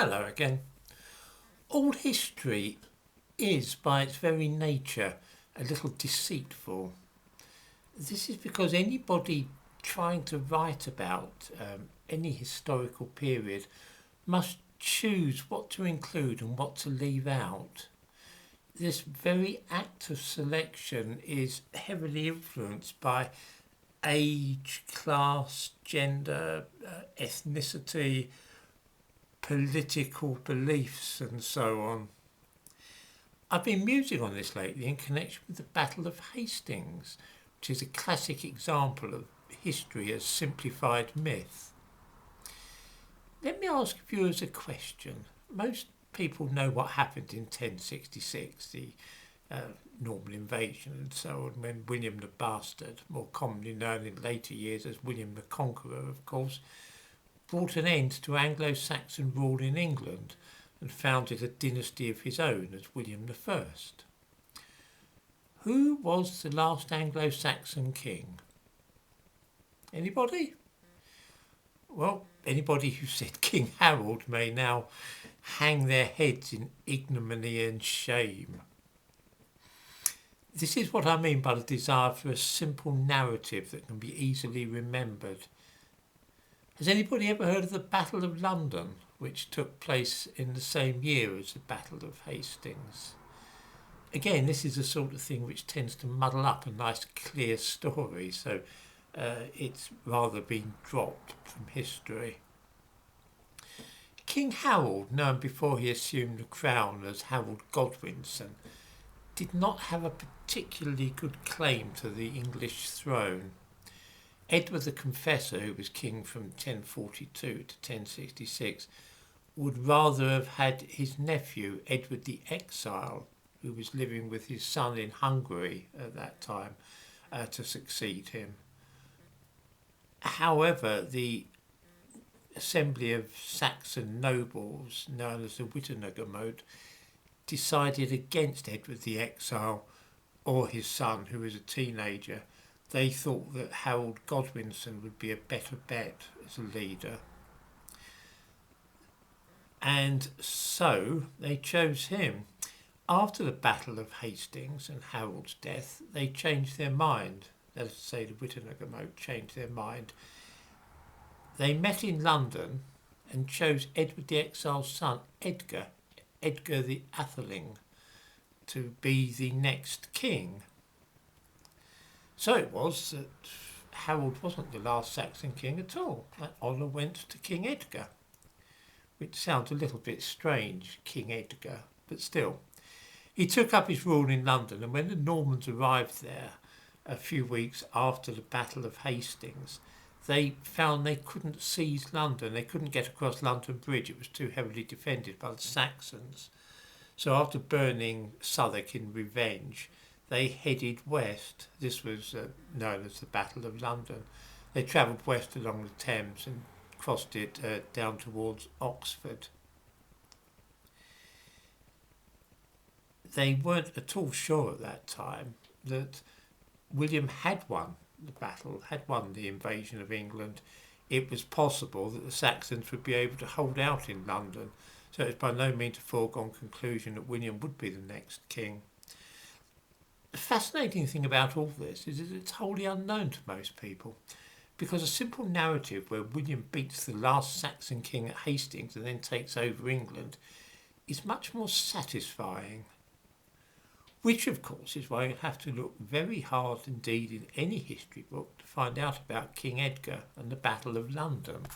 Hello again. All history is, by its very nature, a little deceitful. This is because anybody trying to write about any historical period must choose what to include and what to leave out. This very act of selection is heavily influenced by age, class, gender, ethnicity, political beliefs and so on. I've been musing on this lately in connection with the Battle of Hastings, which is a classic example of history as simplified myth. Let me ask viewers a question. Most people know what happened in 1066, the Norman invasion and so on, when William the Bastard, more commonly known in later years as William the Conqueror, of course, brought an end to Anglo-Saxon rule in England and founded a dynasty of his own as William I. Who was the last Anglo-Saxon king? Anybody? Well, anybody who said King Harold may now hang their heads in ignominy and shame. This is what I mean by the desire for a simple narrative that can be easily remembered. Has anybody ever heard of the Battle of London, which took place in the same year as the Battle of Hastings? Again, this is the sort of thing which tends to muddle up a nice clear story, so it's rather been dropped from history. King Harold, known before he assumed the crown as Harold Godwinson, did not have a particularly good claim to the English throne. Edward the Confessor, who was king from 1042 to 1066, would rather have had his nephew, Edward the Exile, who was living with his son in Hungary at that time, to succeed him. However, the assembly of Saxon nobles, known as the Wittenagemot, decided against Edward the Exile or his son, who was a teenager. They thought that Harold Godwinson would be a better bet as a leader. And so they chose him. After the Battle of Hastings and Harold's death, they changed their mind. That is to say, the Wittenagemot changed their mind. They met in London and chose Edward the Exile's son, Edgar the Atheling, to be the next king. So it was that Harold wasn't the last Saxon king at all. That honour went to King Edgar, which sounds a little bit strange, King Edgar, but still. He took up his rule in London, and when the Normans arrived there a few weeks after the Battle of Hastings, they found they couldn't seize London. They couldn't get across London Bridge. It was too heavily defended by the Saxons. So after burning Southwark in revenge, they headed west. This was known as the Battle of London. They travelled west along the Thames and crossed it down towards Oxford. They weren't at all sure at that time that William had won the battle, had won the invasion of England. It was possible that the Saxons would be able to hold out in London, so it's by no means a foregone conclusion that William would be the next king. The fascinating thing about all this is that it's wholly unknown to most people, because a simple narrative where William beats the last Saxon king at Hastings and then takes over England is much more satisfying. Which, of course, is why you have to look very hard indeed in any history book to find out about King Edgar and the Battle of London.